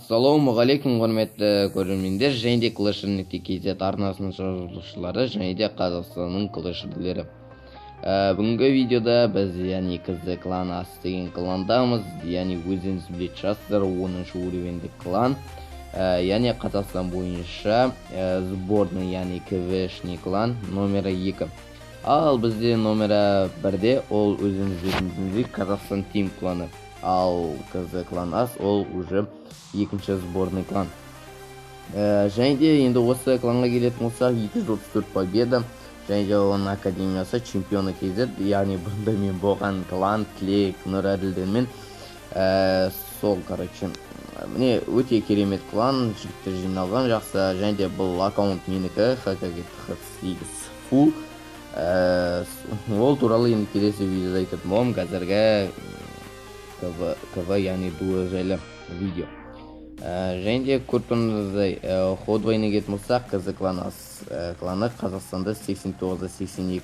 Ассалаумағалейкум құрметті көрермендер, және де Clash.kz арнасының жазылушылары, және де Қазақстанның клашерлері. Бүгінгі видеода біз яғни қызы клан ас деген кландамыз, яғни өзіңіз білетін шығарсыздар, 10-шы уровенді клан. Яғни Қазақстан бойынша сборный, яғни КВшный клан номері 2. Ал бізде номері 1-де ол өзіңіз білетіндей Қазақстан Team кланы. Ал қызы клан ас ол уже екінші сборный клан. Және де енді осы кланға келетін болсақ 234 победа, және де оның академиясы чемпионы KZ, яғни бұрында мен болған клан Тілек Нұрәділдермен сол короче міне өте керемет клан, жігіттер жиналған жақсы, және де бұл аккаунт менікі HKG8 full. Ол туралы енді келесі видеода айтатын боламын. Қазіргі КВ яғни дуо жайлы видео. Және де көріп ход войны кететін болсақ, қызы клан ас кланы Қазақстанда 89-82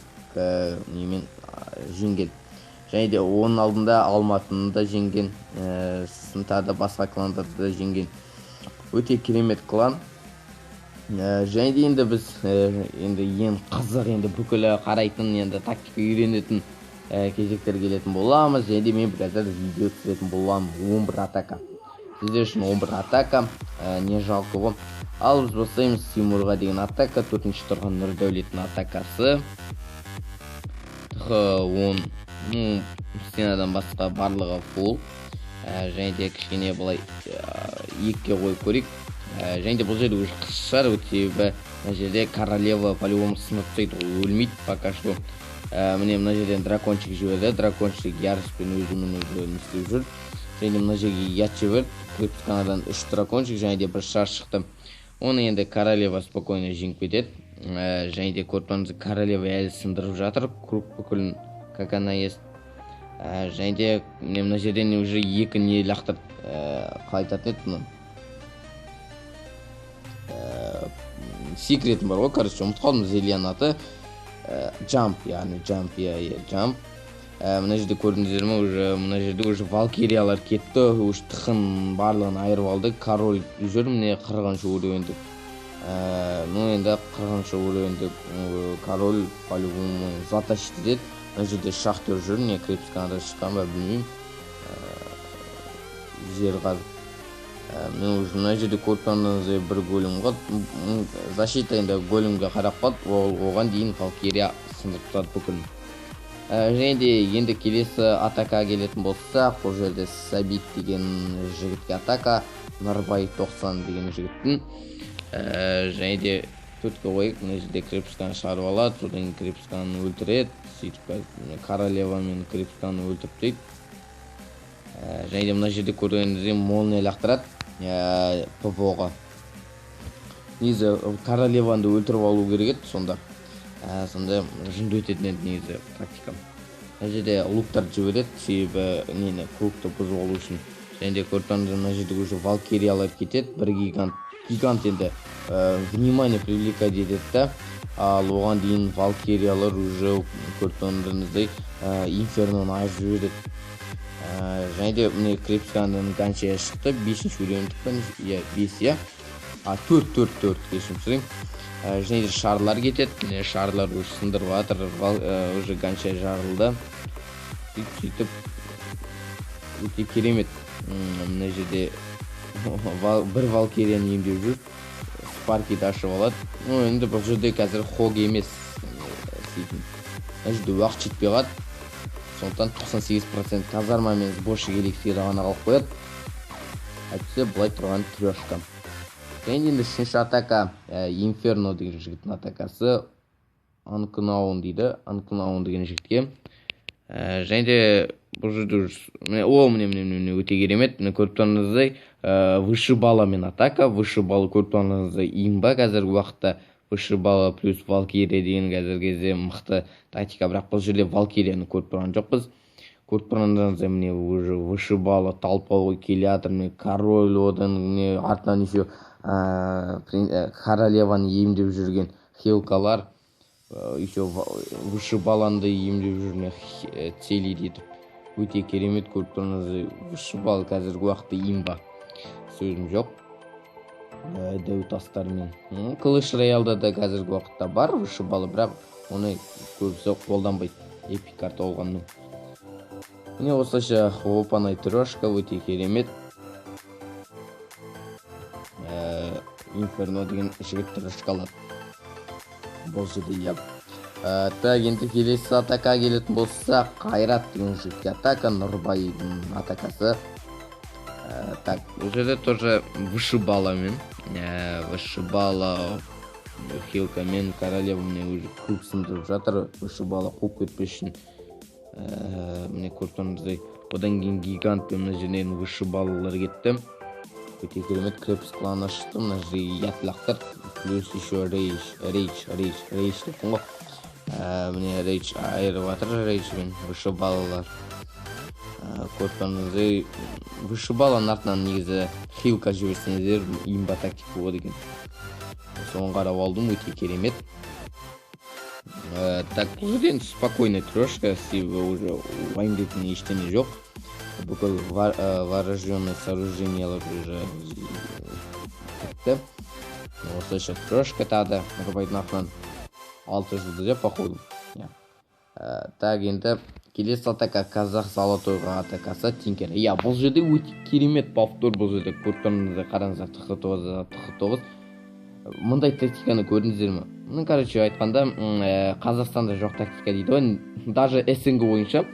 немен жеңген. Және де оның алдында Алматыны да жеңген, тағы басқа кландарды жеңген. Өте керемет клан. Және де енді біз ең қызық, енді бүкілі қарайтын, енді тактика үйренетін кезектер келетін боламыз. Және де мен қазір видео түсіретін боламын. 11 атака. Сіздер үшін 11 атака, не жалко ғой. Ал біз бастаймыз Тимурға деген атака, 4-ші тұрған Нұрдәулеттің атакасы. 10 стенадан басқа барлығы фул. Және де кішкене былай 2-ке қойып көрейік. Және де бұл жерде уже қысшар өтебі, мына жерде королева по-любому сынып тастайды, өлмейді пока что. Міне мына жерден дракончик жіберді, дракончик ярыспен өзімен істеп жүр. Және мына жерге ят жіберді, клипсканадан 3 дракончик, және де бір шар шықты. Оны енді королева спокойно жеңіп кетеді. Және де көріп королева әлі сындырып жатыр, круг бүкілін, как она есть. Және де мына жерден уже 2 не лақтырып қайтатын еді. Секретім бар ғой, короче, ұмыт қалдым Зелияның аты. Jump, яғни Jump. Мына жерде көрдіңіздер ме, мына жерде уже валкириялар кетті, уже тықын барлығын айырып алды. Король жүр, міне 40-шы уровенді. Енді 40-шы уровенді король по-любому затащит деді. Мына жерде шахтер жүр, не крепсканада шыққан ба білмеймін. Жер қазып. Мен уже мына жерде көріп бір голем қад. Защита енді големге қарап қад, оған дейін валкирия сындырып тастады бүкілін. Және де енді келесі атака келетін болса, бұл жерде Сабит деген жігітке атака, Нарбай 90 деген жігіттің. Және де 4-ке қойып, мына жерде крепсканы шығарып алады, содан крепсканы өлтіреді, сөйтіп королева мен крепсканы өлтіріп дейді. Және де мына жерде көргеніңізде молния лақтырады ПВО-ға. Негізі королеваны өлтіріп алу керек еді сонда. Сонда жынды өтетін еді негізі практикам. Мына жерде луктар жібереді, себебі нені кругты бұзып алу үшін. Және де көріп мына жерде уже валкириялар кетеді, бір гигант енді внимание привлекать етеді. Ал оған дейін валкириялар уже көріп инферноны айып жібереді. Және де міне крепсканың ганшая шықты, 5-ші уровендікпен, 5, 4 кешім сұрайым. Және де шарлар кетеді, шарлар уже сындырып атыр, уже ганшая жарылды. Сөйтіп өте керемет. Мына жерде бір валкирияны емдеу жүр, спаркиді ашып алады. Енді бұл жерде қазір хог емес. Мына жерде уақыт жетпей қад. Сондықтан 98% казарма мен сборщик эликсирі ғана қалып қояды. Әйтсе бұлай тұрған трешка. Және енді 3-ші атака Инферно деген жігіттің атакасы. Анкынаун дейді, Анкынаун деген жігітке. Және де бұл жерде міне өте керемет. Көріп тұрғаныңыздай вышибаламен атака, вышибалы көріп тұрғаныңыздай имба қазіргі уақытта. Вышибала плюс валкирия деген қазіргі кезде мықты тактика, бірақ бұл жерде валкирияны көріп тұрған жоқпыз. Көріп тұрғаныңыздай міне уже вышибала талпауға келе жатыр, міне король одан артынан еще королеваны емдеп жүрген хилкалар, еще вышибаланды емдеп жүрген целит етіп. Өте керемет көріп тұрғаныңыздай вышибал қазіргі уақытта имба. сөзім жоқ. Дәу тастармен. Клэш Роялда да қазіргі уақытта бар вышибалы, бірақ оны көбісі қолданбайды, эпик карта болғанымен. Міне осылайша опанай трешка өте керемет. Инферно деген жігіт трешка алады. Бұл жерде иә. Так, енді келесі атака келетін болса, Қайрат деген жігітке атака, Нұрбайдың атакасы. Так, бұл жерде тоже вышибаламен. Вышибала хилкамен королевамен уже көп сындырып жатыр. Вышибала қуып кетпес үшін. Міне көрсеңіздей, одан кейін гигантпен мына жерден вышибалалар кетті. Өте керемет крепс кланы шықты. Мына жерге ятлақтар. Плюс еще рейдж деппін ғой. Міне рейдж айырып жатыр рейджбен вышибалалар. Көрсеңіздей, вышибаланың артынан негізі хилка жіберсеңіздер имба тактика болады екен. Соны қарап алдым, өте керемет. Так, бұл жерден спокойный трешка, себебі уже уайымдайтын ештеңе жоқ. Бүкіл вооруженный сооружениялар уже кетті. Осылайша трешка тағы Нұрбайдың артынан 6 жылды деп походу. Так, енді келесі атака казах золотойға атакасы Тинкер. Бұл жерде өте керемет повтор, бұл жерде көрсеңіздер, қараңыздар, тықы 9. Мұндай тактиканы көрдіңіздер ме? Короче, айтқанда, Қазақстанда жоқ тактика дейді ғой. Даже СНГ бойынша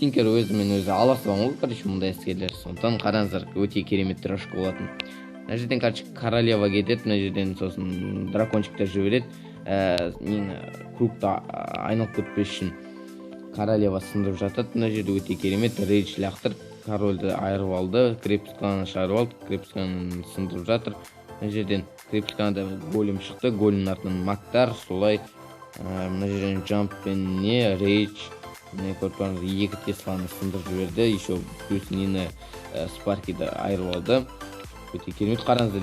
Тинкер өзімен өзі аласыған ғой, короче, мұндай әскерлер. Сондықтан қараңыздар, өте керемет трешка болатын. Мына жерден, короче, королева кетеді, мына жерден сосын дракончиктер жібереді. Кругта айналып кетпес үшін королева сындырып жатады. Мына жерде өте керемет рейдж лақтыр, корольді айырып алды, крепсканы шығарып алды, крепсканы сындырып жатыр. Мына жерден крепсканда голем шықты, големнің артынан мактар, солай. Мына жерден джамппен не рейдж, міне көрсеңіздер, 2 тесланы сындырып жіберді, еще плюс нені спаркиді айырып алды. Өте керемет. Қараңыздар,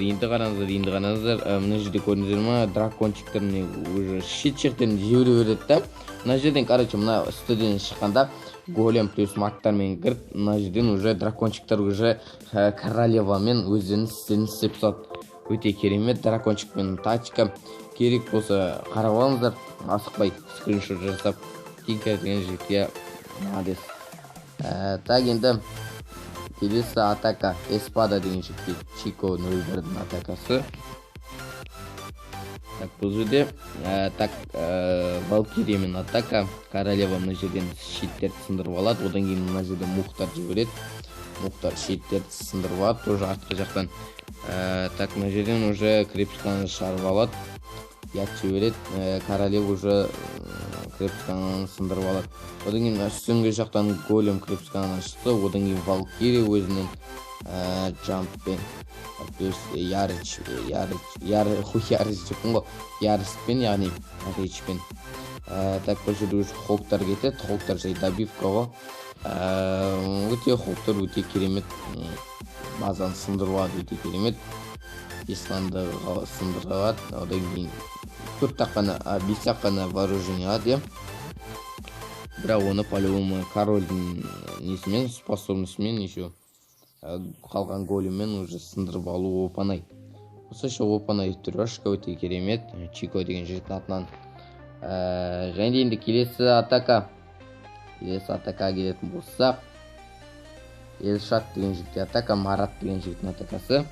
қараңыздар. Мына жерде көрдіңіздер ме, дракончиктер міне уже шет-шектерін жібере береді да. Мына жерден, короче, мына үстіден шыққанда голем плюс мактармен кіріп, мына жерден уже дракончиктер уже королевамен өздерінің істерін істеп тастады. Өте керемет дракончикпен тактика. Керек болса қарап алыңыздар, асықпай скриншот жасап, Тинкер деген жігітке молодец. Так, енді келесі атака Эспада деген жігітке Чико 01-дің атакасы. Так, бұл жерде Валкириямен атака, королева мына жерден щиттерді сындырып алады, одан кейін мына жерден Мухтар жібереді. Мухтар щиттерді сындырып алады, тоже артқы жақтан. Так, мына жерден уже крепсканы шығарып алады, ят жібереді, королева уже крепсканы сындырып алады. Одан кейін үстіңгі жақтан голем крепсканы шықты, одан кейін Валкирия өзінен джамппен, ярыспен, яғни рейчпен. Так, бұл жерде хоктар кетеді, хоктар жай добивка ғой. Өте хоктар өте керемет, базаны сындырып алады, өте керемет. Исланды сындырып алады, одан кейін 5 таққана вооружение алады. Бірақ оны по-любому корольдің несімен, способностьмен еще қалған големмен уже сындырып алу опанай. Осылайша опанай трешка өте керемет, Чико деген жігіттің атынан. Және енді келесі атака келетін болсақ, Елшат деген жігітке атака, Марат деген жігіттің атакасы.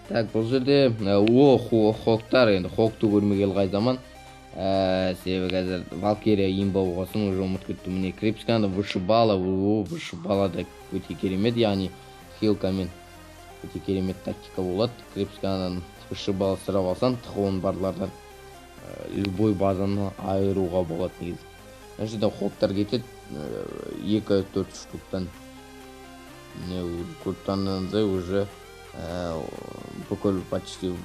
Так, бұл жерде хоктар, енді хокты көрмегел қай заман. Себебі қазір Валкирия имба болғасын, уже ұмыт кетті. Міне крепсканда вышибала да өте керемет, яғни хилкамен өте керемет тактика болады. Крепскандан вышибала сұрап алсан, тұқуын барлардан любой базаны айыруға болады негіз. Мына жерде хоктар кетеді, 2-4 штуктан. Көрттаныңыздай уже бүкіл почти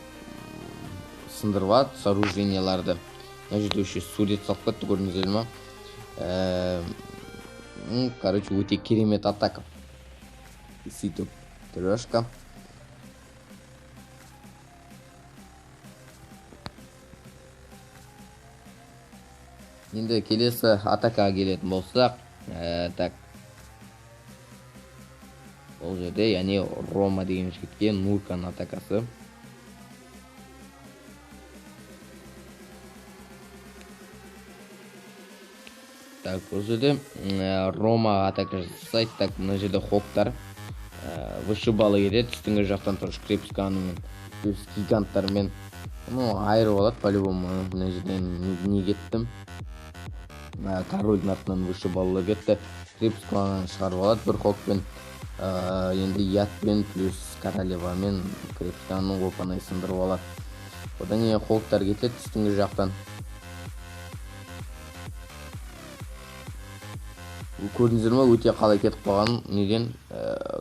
сындырып сооруженияларды. Мына жерде еще сурет салып кетті, көрдіңіздер ме? Короче, өте керемет атака. Сөйтіп трешка. Енді келесі атака келетін болсақ, так. Ол жерде, яғни Рома деген жігітке Нурканың атакасы. Так, бұл жерде Рома атака жасайды. Так, мына жерде Хоктар вышибалы кетеді. Үстіңгі жақтан тұрыш Крепсканың мен гиганттармен айырып алады. По-любому мына жерден не кеттім. Корольдің артынан вышибалы кетті. Крепсканың шығарып алады бір Хокпен. Енді Ятпен плюс Королевамен Крепсканың опанай сындырып алады. Одан кейін Хоктар кетеді үстіңгі жақтан. Көрдіңіздер ме, өте қалай кетіп қалған. Неден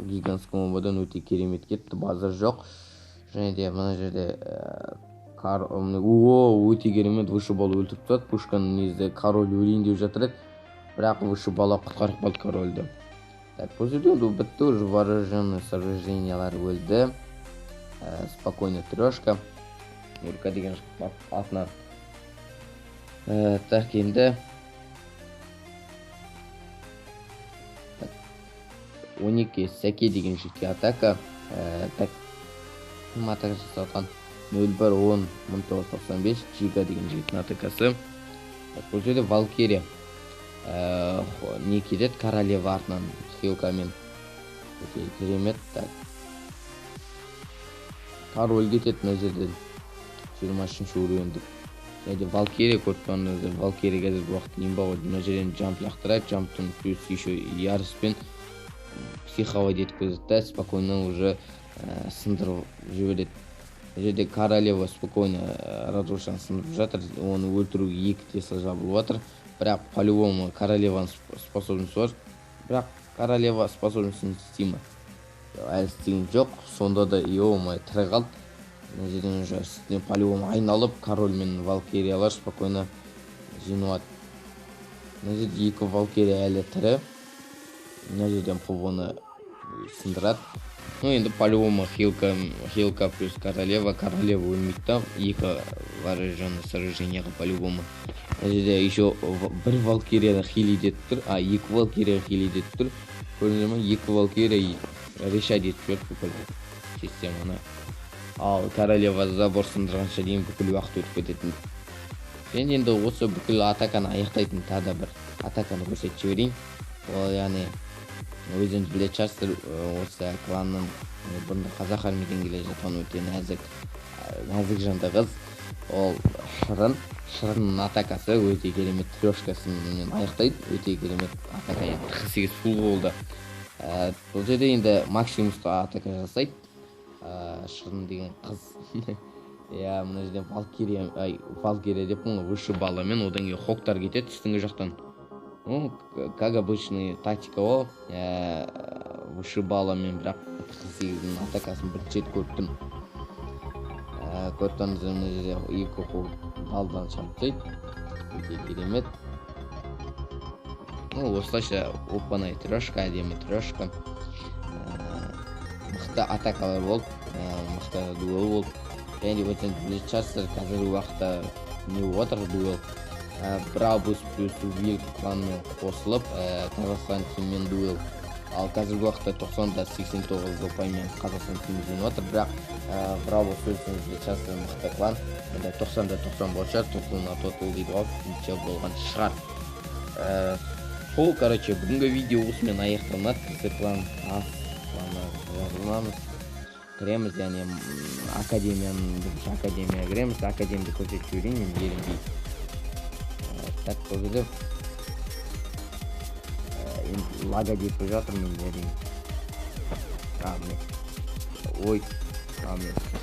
гигантский бомбадан өте керемет кетті, базар жоқ. Және де мына жерде өте керемет вышибалы өлтіріп тастады. Пушканың негізінде король өлейін деп жатыр еді, бірақ вышибалы құтқарып қалды корольді. Так, бұл жерде бітті, уже вооруженный сооружениялар өлді. Спокойно трешка. Нурка деген атынан. Так, енді 12 Сәке деген жеке атака. Так, атака жасалған 01-10-1995 Чига деген жігіттің атакасы. Бұл жерде Валкирия не кетеді, Королева артынан Хилкамен. Өте керемет. Так, король кетеді мына жерден 23-ші уровенді. Және Валкирия көріп Валкирия қазіргі уақыт немба ғой. Мына жерден жамп лақтырады, жамптың плюс еще ярыспен психовой детіп көзетті, спокойно уже сындырып жібереді. Жерде Королева спокойно разрушан сындырып жатыр, оны өлтіруге екі Тесла жабылып жатыр. Бірақ по-любому Королеваның способності бар, бірақ Королева способностін істейме. Әлі істеген жоқ, сонда да еумай тірі қалды. Мына жерден уже по-любому айналып, король мен Валкириялар спокойно жинуады. Мына жерде екі Валкирия әлі тірі. Мына жерден пұлбоны сындырады. Енді по-любому Хилка плюс Королева өлмейді да, екі вооруженный сооружениеға по-любому. Мына жерде еще бір Валкирия хилит етіп тұр, екі Валкирия хилит етіп тұр. Көрдіңіздер ме, екі Валкирия решать етіп жүрді бүкіл системаны. Ал Королева забор сындырғанша дейін бүкіл уақыт өтіп кететін. Енді осы бүкіл атаканы аяқтайтын тағы да бір атаканы көрсетіп жіберейін. Ол яғни өзіңіз біле шығарсыздар, осы кланның бұрында қазақ армиядан келе жатқан өте нәзік жанды қыз. Ол Шырынның атакасы өте керемет трешкасымен аяқтайды. Өте керемет атака, 48 фул болды. Бұл жерде енді Максимусқа атака жасайды. Шырын деген қыз. Мына жерден Валкирия деп вышибаламен, одан кейін Хоктар кетеді үстіңгі жақтан. Как обычный тактика ол, вышибаламен, бірақ 48-дің атакасын бір чет көрттім. Көрттен мына жерде екі қол балдан шаптайды. Өте керемет. Осылайша опанай трешка, әдемі трешка. Мықты атакалар болды, мықты дуэл болды. Және өтен біле шығарсыздар, қазіргі уақытта не отыр дуэл. Брабус плюс Вилк кланмен қосылып, Қазақстан тиммен дуэл. Ал қазіргі уақытта 90-89 ұпаймен Қазақстан тимі жеңіп отыр, бірақ Брабус өзіңіз біле шығарсыздар, мықты клан. 90-90 болшар, тұтылына тұтыл дейді ғой, неше болған шығар. Сол, короче, бүгінгі видео осымен аяқталынады. Бізді клан жазылмамыз. Кіреміз, яғни академия кіреміз, академияда көрсетіп жіберейін, мен ерінбей. Так, бұл жерде лага деп жатыр мен ерейін. Ой,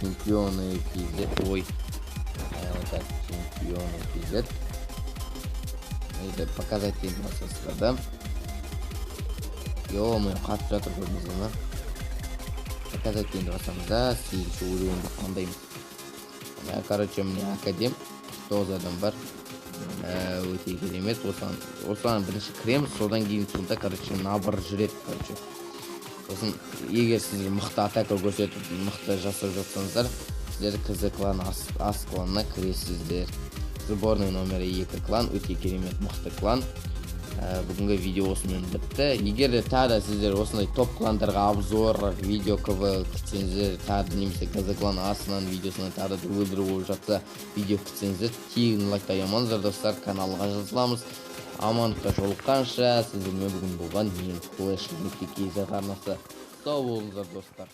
чемпионы KZ, ой. Так, чемпионы KZ. Это показать енді басасыздар да. Ё-моё, қатып жатыр көрдіңіздер ме? Показать енді басамыз да, 8-ші уровенді қандаймыз. Короче, мне академ 9 адам бар. Өте керемет. Осыған бірінші кіреміз, содан кейін сонда, короче, набыр жүреді, короче. Сосын, егер сіздер мықты атака көрсетіп, мықты жасап жатсаңыздар, сіздер КЗ клан, ас кланына кіресіздер. Сборный номері 2 клан, өте керемет мықты клан. Бүгінгі видео осымен бітті. Егер тағы сіздер осындай топ кландарға обзор, видео КВ күтсеңіздер, тағы немесе ГЗ клан астынан видеосынан тағы дрөгөлдер болып жатса, видео күтсеңіздер, тегін лайктай амаңыздар достар, каналға жазыламыз. Амандыққа жолыққанша, сіздермен бүгін болған мен Flash.kz арнасы. Сау болыңыздар достар.